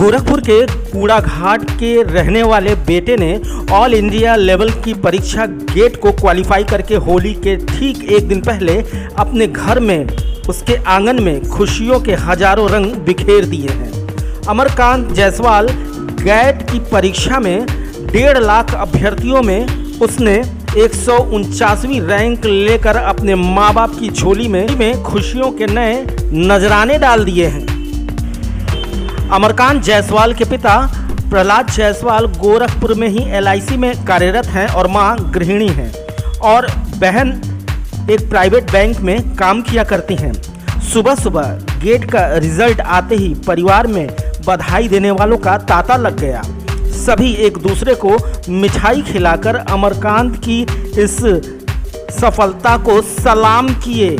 गोरखपुर के कूड़ाघाट के रहने वाले बेटे ने ऑल इंडिया लेवल की परीक्षा गेट को क्वालिफाई करके होली के ठीक एक दिन पहले अपने घर में उसके आंगन में खुशियों के हजारों रंग बिखेर दिए हैं। अमरकांत जायसवाल गेट की परीक्षा में 1.5 लाख अभ्यर्थियों में उसने 149वीं रैंक लेकर अपने माँ बाप की झोली में खुशियों के नए नजराने डाल दिए हैं। अमरकांत जायसवाल के पिता प्रहलाद जायसवाल गोरखपुर में ही LIC में कार्यरत हैं और मां गृहिणी हैं और बहन एक प्राइवेट बैंक में काम किया करती हैं। सुबह सुबह गेट का रिजल्ट आते ही परिवार में बधाई देने वालों का तांता लग गया। सभी एक दूसरे को मिठाई खिलाकर अमरकांत की इस सफलता को सलाम किए।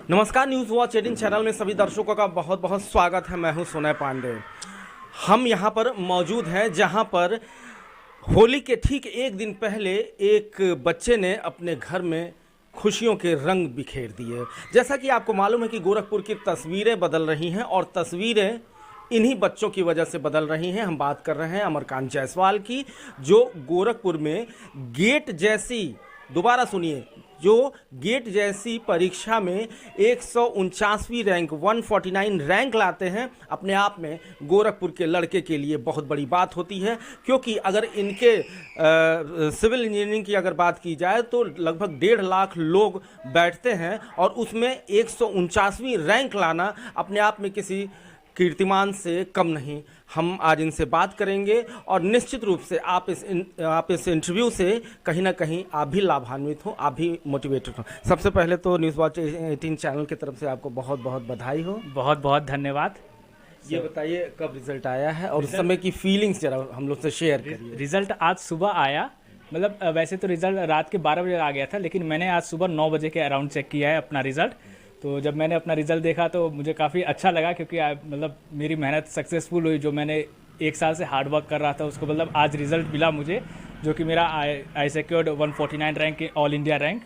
नमस्कार, न्यूज़ वॉच 18 चैनल में सभी दर्शकों का बहुत बहुत स्वागत है। मैं हूं सोनय पांडे। हम यहां पर मौजूद हैं जहां पर होली के ठीक एक दिन पहले एक बच्चे ने अपने घर में खुशियों के रंग बिखेर दिए। जैसा कि आपको मालूम है कि गोरखपुर की तस्वीरें बदल रही हैं और तस्वीरें इन्हीं बच्चों की वजह से बदल रही हैं। हम बात कर रहे हैं अमरकांत जायसवाल की, जो गोरखपुर में गेट जैसी, दोबारा सुनिए, जो गेट जैसी परीक्षा में 149वीं रैंक 149 रैंक लाते हैं। अपने आप में गोरखपुर के लड़के के लिए बहुत बड़ी बात होती है, क्योंकि अगर इनके सिविल इंजीनियरिंग की अगर बात की जाए तो लगभग 1.5 लाख लोग बैठते हैं और उसमें 149वीं रैंक लाना अपने आप में किसी कीर्तिमान से कम नहीं। हम आज इनसे बात करेंगे और निश्चित रूप से आप इस इंटरव्यू से कहीं ना कहीं आप भी लाभान्वित हो, आप भी मोटिवेटेड हो। सबसे पहले तो न्यूज़ वॉच 18 चैनल की तरफ से आपको बहुत बहुत बधाई हो। बहुत बहुत धन्यवाद। ये बताइए कब रिजल्ट आया है और उस समय की फीलिंग्स जरा हम लोग से शेयर करिए। रिजल्ट आज सुबह आया, मतलब वैसे तो रिजल्ट रात के 12 बजे आ गया था, लेकिन मैंने आज सुबह 9 बजे के अराउंड चेक किया है अपना रिजल्ट। तो जब मैंने अपना रिज़ल्ट देखा तो मुझे काफ़ी अच्छा लगा, क्योंकि मतलब मेरी मेहनत सक्सेसफुल हुई। जो मैंने 1 साल से हार्ड वर्क कर रहा था उसको मतलब आज रिज़ल्ट मिला मुझे, जो कि मेरा I secured 149 rank all India rank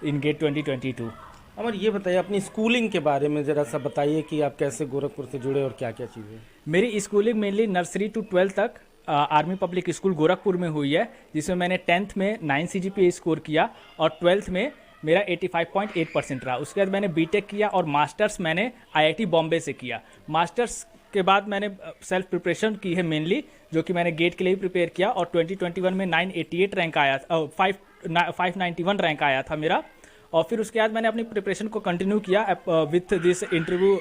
in GATE 2022। Amar, ये बताइए अपनी स्कूलिंग के बारे में ज़रा सा बताइए कि आप कैसे गोरखपुर से जुड़े और क्या क्या चीज़ें। मेरी स्कूलिंग मेनली नर्सरी टू 12 तक आर्मी पब्लिक स्कूल गोरखपुर में हुई है, जिसमें मैंने 10th में 9 CGPA स्कोर किया और 12th में मेरा 85.8% रहा। उसके बाद मैंने बीटेक किया और मास्टर्स मैंने IIT बॉम्बे से किया। मास्टर्स के बाद मैंने सेल्फ प्रिपरेशन की है मेनली, जो कि मैंने गेट के लिए प्रिपेयर किया और 2021 में 988 रैंक आया, 591 रैंक आया था मेरा। और फिर उसके बाद मैंने अपनी प्रिपरेशन को कंटिन्यू किया with this interview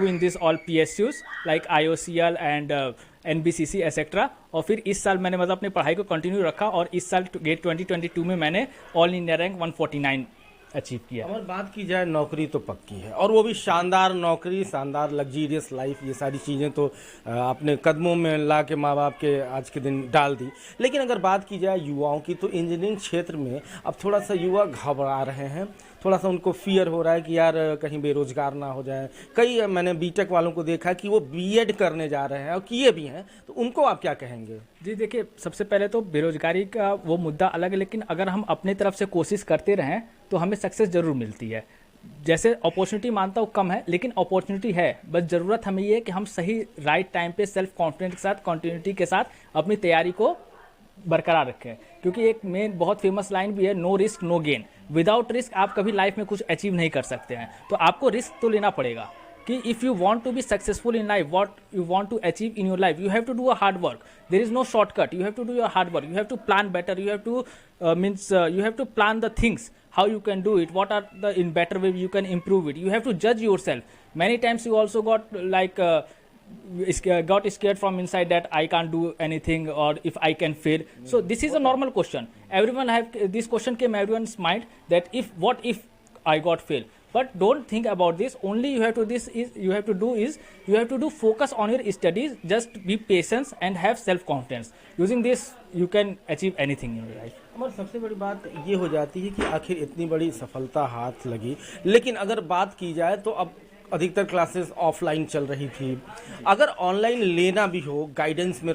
in this all PSUs like IOCL and NBCC etcetera. और फिर इस साल मैंने मतलब अपनी पढ़ाई को कंटिन्यू रखा और इस साल गेट 2022 में मैंने ऑल इंडिया रैंक 149 अचीव किया। अगर बात की जाए नौकरी तो पक्की है, और वो भी शानदार नौकरी, शानदार लग्जीरियस लाइफ, ये सारी चीज़ें तो आपने कदमों में ला के माँ बाप के आज के दिन डाल दी। लेकिन अगर बात की जाए युवाओं की, तो इंजीनियरिंग क्षेत्र में अब थोड़ा सा युवा घबरा रहे हैं, थोड़ा सा उनको फियर हो रहा है कि यार कहीं बेरोजगार ना हो जाए। कई मैंने बीटेक वालों को देखा कि वो BEd करने जा रहे हैं और किए भी हैं, तो उनको आप क्या कहेंगे? जी देखिए, सबसे पहले तो बेरोजगारी का वो मुद्दा अलग है, लेकिन अगर हम अपनी तरफ से कोशिश करते रहें तो हमें सक्सेस जरूर मिलती है। जैसे अपॉर्चुनिटी मानता हूँ कम है, लेकिन अपॉर्चुनिटी है, बस ज़रूरत हमें ये है कि हम सही राइट टाइम पे सेल्फ कॉन्फिडेंस के साथ, कंटिन्यूटी के साथ अपनी तैयारी को बरकरार रखें। क्योंकि एक मेन बहुत फेमस लाइन भी है, no risk no gain. Without risk आप कभी लाइफ में कुछ अचीव नहीं कर सकते हैं, तो आपको रिस्क तो लेना पड़ेगा कि if you want to be successful in life, what you want to achieve in your life, you have to do a hard work. There is no shortcut, you have to do your hard work, you have to plan better, you have to plan the things, how you can do it, what are the in better way you can improve it. You have to judge yourself. Many times you also got got scared from inside that I can't do anything or if I can fail. So this is a normal question. Everyone have this question came everyone's mind that what if I got fail. But don't think about this. Only you have to do focus on your studies. Just be patient and have self confidence. Using this you can achieve anything in your life. हमारी सबसे बड़ी बात ये हो जाती है कि आखिर इतनी बड़ी सफलता हाथ लगी, लेकिन अगर बात की जाए तो अब अधिकतर क्लासेस ऑफलाइन चल रही थी। अगर ऑनलाइन लेना भी हो, गाइडेंस में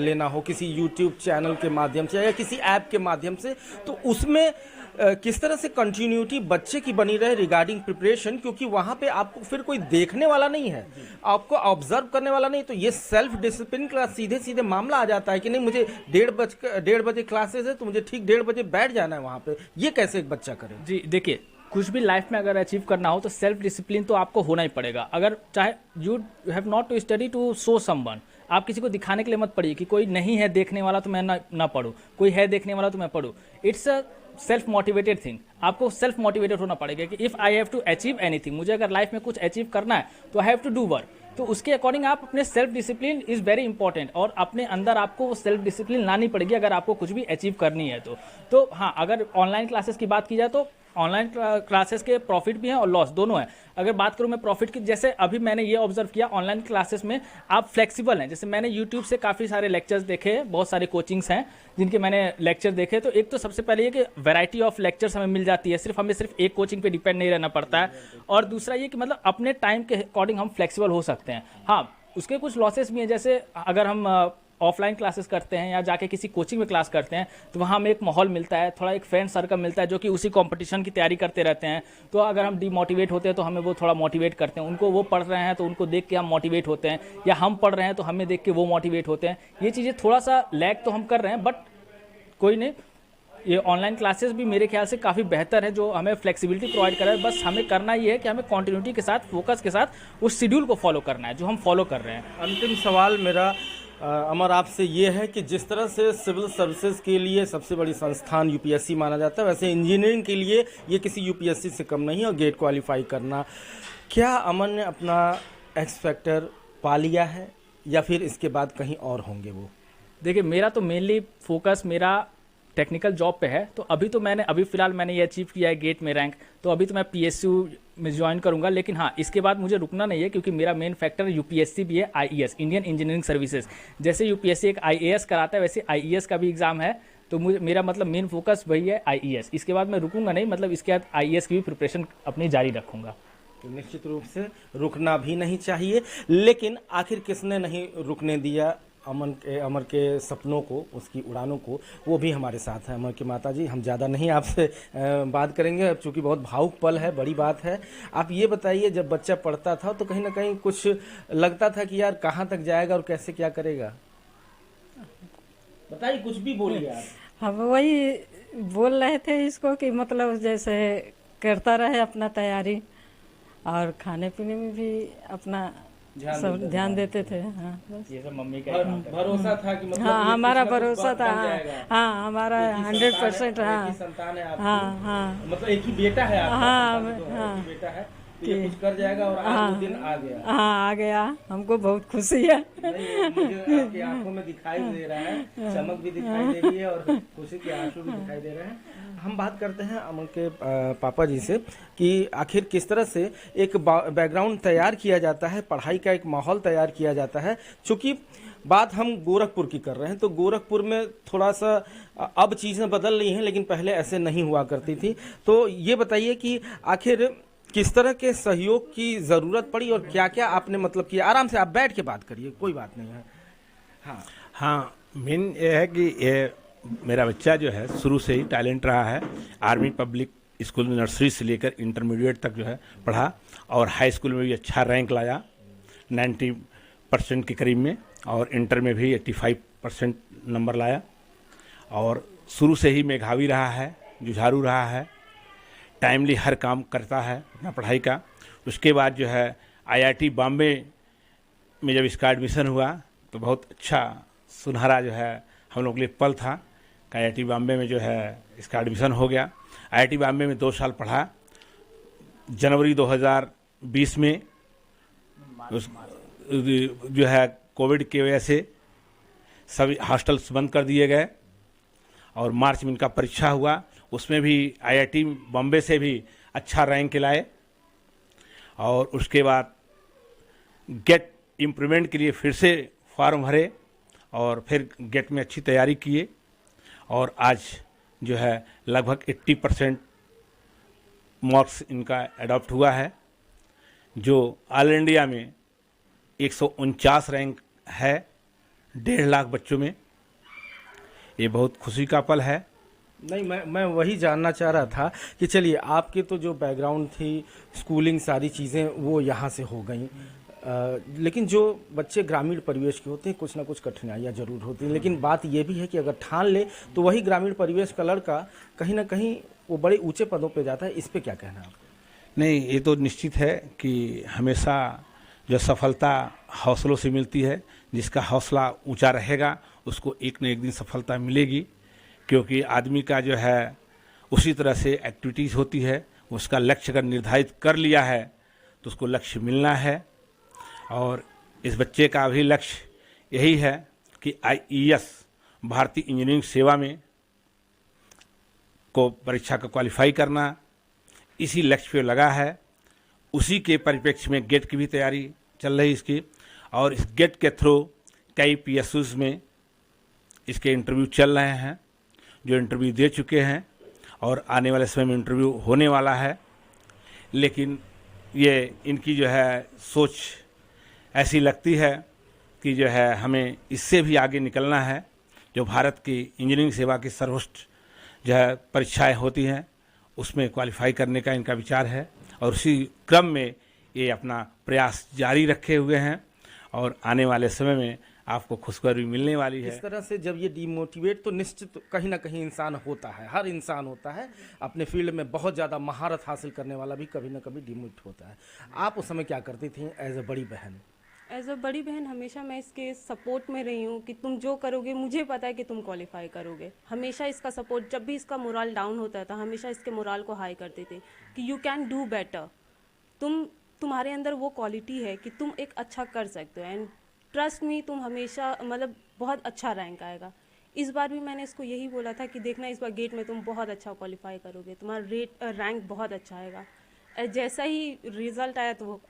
लेना हो किसी यूट्यूब चैनल के माध्यम से या किसी ऐप के माध्यम से, तो उसमें किस तरह से कंटिन्यूटी बच्चे की बनी रहे रिगार्डिंग प्रिपरेशन, क्योंकि वहाँ पे आपको फिर कोई देखने वाला नहीं है, आपको ऑब्जर्व करने वाला नहीं, तो ये सेल्फ डिसिप्लिन का सीधे सीधे मामला आ जाता है कि नहीं मुझे 1:30 बजे क्लासेस है तो मुझे ठीक 1:30 बजे बैठ जाना है वहाँ पे। ये कैसे एक बच्चा करे? जी देखिए, कुछ भी लाइफ में अगर अचीव करना हो तो सेल्फ डिसिप्लिन तो आपको होना ही पड़ेगा। अगर चाहे you have not to study to show someone, आप किसी को दिखाने के लिए मत पढ़िए कि कोई नहीं है देखने वाला तो मैं ना पढ़ूँ, कोई है देखने वाला तो मैं पढ़ूँ। It's a self motivated thing. आपको सेल्फ मोटिवेटेड होना पड़ेगा कि if I have to achieve anything, मुझे अगर लाइफ में कुछ अचीव करना है तो I have to do work. तो उसके अकॉर्डिंग आप अपने self discipline is very important, और अपने अंदर आपको वो सेल्फ डिसिप्लिन लानी पड़ेगी अगर आपको कुछ भी अचीव करनी है तो हाँ, अगर ऑनलाइन क्लासेस की बात की जाए तो ऑनलाइन क्लासेस के प्रॉफिट भी हैं और लॉस दोनों हैं। अगर बात करूं मैं प्रॉफिट की, जैसे अभी मैंने ये ऑब्जर्व किया ऑनलाइन क्लासेस में आप फ्लेक्सिबल हैं। जैसे मैंने यूट्यूब से काफ़ी सारे लेक्चर्स देखे, बहुत सारे कोचिंग्स हैं जिनके मैंने लेक्चर देखे। तो एक तो सबसे पहले ये कि वैरायटी ऑफ लेक्चर्स हमें मिल जाती है, हमें सिर्फ एक कोचिंग पे डिपेंड नहीं रहना पड़ता है। और दूसरा ये कि मतलब अपने टाइम के अकॉर्डिंग हम फ्लेक्सिबल हो सकते हैं। हाँ, उसके कुछ लॉसेस भी हैं, जैसे अगर हम ऑफलाइन क्लासेस करते हैं या जाके किसी कोचिंग में क्लास करते हैं तो वहाँ हमें एक माहौल मिलता है, थोड़ा एक फ्रेंड सर्कल मिलता है जो कि उसी कंपटीशन की तैयारी करते रहते हैं। तो अगर हम डिमोटिवेट होते हैं तो हमें वो थोड़ा मोटिवेट करते हैं, उनको वो पढ़ रहे हैं तो उनको देख के हम मोटिवेट होते हैं, या हम पढ़ रहे हैं तो हमें देख के वो मोटिवेट होते हैं। ये चीज़ें थोड़ा सा लैग तो हम कर रहे हैं, बट कोई नहीं, ये ऑनलाइन क्लासेस भी मेरे ख्याल से काफ़ी बेहतर है जो हमें फ्लेक्सिबिलिटी प्रोवाइड कर रहा है। बस हमें करना ये है कि हमें कॉन्टिन्यूटी के साथ, फोकस के साथ उस शेड्यूल को फॉलो करना है जो हम फॉलो कर रहे हैं। अंतिम सवाल मेरा अमर आपसे ये है कि जिस तरह से सिविल सर्विसेज के लिए सबसे बड़ी संस्थान यूपीएससी माना जाता है, वैसे इंजीनियरिंग के लिए ये किसी यूपीएससी से कम नहीं है और गेट क्वालिफाई करना, क्या अमन ने अपना एक्स फैक्टर पा लिया है या फिर इसके बाद कहीं और होंगे वो? देखिए, मेरा तो मेनली फोकस मेरा टेक्निकल जॉब पे है। तो अभी फिलहाल मैंने ये अचीव किया है गेट में रैंक, तो अभी तो मैं पीएसयू में ज्वाइन करूंगा। लेकिन हाँ, इसके बाद मुझे रुकना नहीं है क्योंकि मेरा मेन फैक्टर यूपीएससी भी है, आईईएस, इंडियन इंजीनियरिंग सर्विसेज। जैसे यूपीएससी एक आईएएस कराता है वैसे आईईएस का भी एग्जाम है, तो मेरा मतलब मेन फोकस वही है आईईएस। इसके बाद मैं रुकूंगा नहीं, मतलब इसके बाद आईईएस की भी प्रिपरेशन अपनी जारी रखूंगा। तो निश्चित रूप से रुकना भी नहीं चाहिए, लेकिन आखिर किसने नहीं रुकने दिया अमर के सपनों को, उसकी उड़ानों को? वो भी हमारे साथ हैं अमर की माता जी। हम ज़्यादा नहीं आपसे बात करेंगे चूँकि बहुत भावुक पल है, बड़ी बात है। आप ये बताइए, जब बच्चा पढ़ता था तो कहीं ना कहीं कुछ लगता था कि यार कहाँ तक जाएगा और कैसे क्या करेगा? बताइए, कुछ भी बोलिए आप। हम वही बोल रहे थे इसको कि मतलब जैसे करता रहे अपना तैयारी, और खाने पीने में भी अपना सब ध्यान देते थे। हाँ, बस ये सब मम्मी का भरोसा था कि मतलब हाँ, ये हमारा कुछ ना कुछ भरोसा था। बन जाएगा। हाँ, हमारा एक ही 100%। संतान है, हाँ, एक ही संतान है आपकी। हाँ, हाँ, मतलब एक ही बेटा है आपका। हाँ, संतान तो है, हाँ। एक ही बेटा है, तो ये कुछ कर जाएगा और आज वो दिन आ गया। हाँ, आ गया। हमको बहुत खुशी है। नहीं, मुझे आपकी आंखों में दिखाई दे रहा है, चमक भी दिखाई दे रही है और खुशी के आंसू भी दिखाई दे रहे हैं। हम बात करते हैं अमन के पापा जी से कि आखिर किस तरह से एक बैकग्राउंड तैयार किया जाता है, पढ़ाई का एक माहौल तैयार किया जाता है। चूँकि बात हम गोरखपुर की कर रहे हैं, तो गोरखपुर में थोड़ा सा अब चीज़ें बदल रही हैं, लेकिन पहले ऐसे नहीं हुआ करती थी। तो ये बताइए कि आखिर किस तरह के सहयोग की ज़रूरत पड़ी और क्या क्या आपने मतलब किया? आराम से आप बैठ के बात करिए, कोई बात नहीं है। हाँ, मेन ये है कि ये मेरा बच्चा जो है शुरू से ही टैलेंट रहा है। आर्मी पब्लिक स्कूल में नर्सरी से लेकर इंटरमीडिएट तक जो है पढ़ा, और हाई स्कूल में भी अच्छा रैंक लाया 90% के करीब में, और इंटर में भी 85% नंबर लाया। और शुरू से ही मेधावी रहा है, जुझारू रहा है, टाइमली हर काम करता है अपना पढ़ाई का। उसके बाद जो है आईआईटी बॉम्बे में जब इसका एडमिशन हुआ तो बहुत अच्छा सुनहरा जो है हम लोग के लिए पल था कि आईआईटी बॉम्बे में जो है इसका एडमिशन हो गया। आईआईटी बॉम्बे में 2 साल पढ़ा। जनवरी 2020 में जो है कोविड की वजह से सभी हॉस्टल्स बंद कर दिए गए, और मार्च में इनका परीक्षा हुआ। उसमें भी आईआईटी बॉम्बे से भी अच्छा रैंक लाए, और उसके बाद गेट इम्प्रूवमेंट के लिए फिर से फॉर्म भरे और फिर गेट में अच्छी तैयारी किए, और आज जो है लगभग 80% मार्क्स इनका अडॉप्ट हुआ है, जो ऑल इंडिया में 149 रैंक है 1.5 लाख बच्चों में। ये बहुत खुशी का पल है। नहीं, मैं वही जानना चाह रहा था कि चलिए आपके तो जो बैकग्राउंड थी, स्कूलिंग, सारी चीज़ें वो यहाँ से हो गई, लेकिन जो बच्चे ग्रामीण परिवेश के होते हैं कुछ ना कुछ कठिनाइयाँ जरूर होती हैं, लेकिन बात ये भी है कि अगर ठान ले तो वही ग्रामीण परिवेश का लड़का कहीं ना कहीं वो बड़े ऊंचे पदों पे जाता है। इस पे क्या कहना है आपको? नहीं, ये तो निश्चित है कि हमेशा जो सफलता हौसलों से मिलती है, जिसका हौसला ऊंचा रहेगा उसको एक न एक दिन सफलता मिलेगी, क्योंकि आदमी का जो है उसी तरह से एक्टिविटीज़ होती है। उसका लक्ष्य अगर निर्धारित कर लिया है तो उसको लक्ष्य मिलना है। और इस बच्चे का भी लक्ष्य यही है कि IES भारतीय इंजीनियरिंग सेवा में को परीक्षा का क्वालिफाई करना, इसी लक्ष्य पे लगा है। उसी के परिप्रेक्ष्य में गेट की भी तैयारी चल रही इसकी, और इस गेट के थ्रू कई PSUs में इसके इंटरव्यू चल रहे हैं, जो इंटरव्यू दे चुके हैं और आने वाले समय में इंटरव्यू होने वाला है। लेकिन ये इनकी जो है सोच ऐसी लगती है कि जो है हमें इससे भी आगे निकलना है। जो भारत की इंजीनियरिंग सेवा की सर्वोच्च जो है परीक्षाएं होती हैं उसमें क्वालिफाई करने का इनका विचार है, और उसी क्रम में ये अपना प्रयास जारी रखे हुए हैं और आने वाले समय में आपको खुशखबरी मिलने वाली है। इस तरह से जब ये डिमोटिवेट तो निश्चित कहीं ना कहीं इंसान होता है, हर इंसान होता है, अपने फील्ड में बहुत ज़्यादा महारत हासिल करने वाला भी कभी ना कभी डिमोटिवेट होता है। आप उस समय क्या करती थी एज ए बड़ी बहन? एज अ बड़ी बहन हमेशा मैं इसके सपोर्ट में रही हूँ कि तुम जो करोगे मुझे पता है कि तुम क्वालिफाई करोगे। हमेशा इसका सपोर्ट, जब भी इसका मोरल डाउन होता था हमेशा इसके मोरल को हाई करते थे कि यू कैन डू बेटर, तुम्हारे अंदर वो क्वालिटी है कि तुम एक अच्छा कर सकते हो, एंड ट्रस्ट मी तुम हमेशा मतलब बहुत अच्छा रैंक आएगा। इस बार भी मैंने इसको यही बोला था कि देखना इस बार गेट में तुम बहुत अच्छा क्वालिफाई करोगे, तुम्हारा रैंक बहुत अच्छा आएगा। जैसा ही रिजल्ट आया तो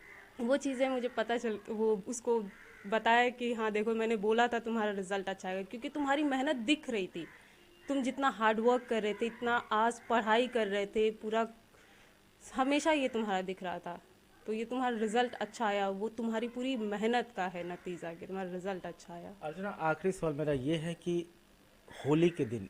वो चीज़ें मुझे पता चल, वो उसको बताया कि हाँ देखो मैंने बोला था तुम्हारा रिजल्ट अच्छा आएगा, क्योंकि तुम्हारी मेहनत दिख रही थी। तुम जितना हार्ड वर्क कर रहे थे, इतना आज पढ़ाई कर रहे थे, पूरा हमेशा ये तुम्हारा दिख रहा था। तो ये तुम्हारा रिजल्ट अच्छा आया, वो तुम्हारी पूरी मेहनत का है नतीजा कि तुम्हारा रिजल्ट अच्छा आया। अर्चना, आखिरी सवाल मेरा ये है कि होली के दिन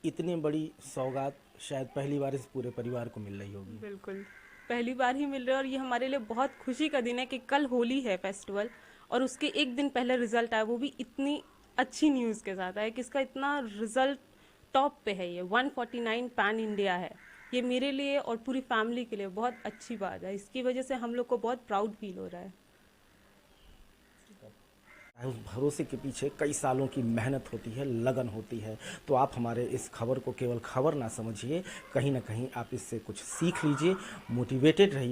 इतनी बड़ी सौगात शायद पहली बार इस पूरे परिवार को मिल रही होगी। बिल्कुल पहली बार ही मिल रहा है, और ये हमारे लिए बहुत खुशी का दिन है कि कल होली है फेस्टिवल, और उसके एक दिन पहले रिजल्ट आया, वो भी इतनी अच्छी न्यूज़ के साथ आया कि इसका इतना रिजल्ट टॉप पे है। ये 149 पैन इंडिया है। ये मेरे लिए और पूरी फैमिली के लिए बहुत अच्छी बात है। इसकी वजह से हम लोग को बहुत प्राउड फील हो रहा है। उस भरोसे के पीछे कई सालों की मेहनत होती है, लगन होती है। तो आप हमारे इस खबर को केवल खबर ना समझिए, कहीं ना कहीं आप इससे कुछ सीख लीजिए, मोटिवेटेड रहिए।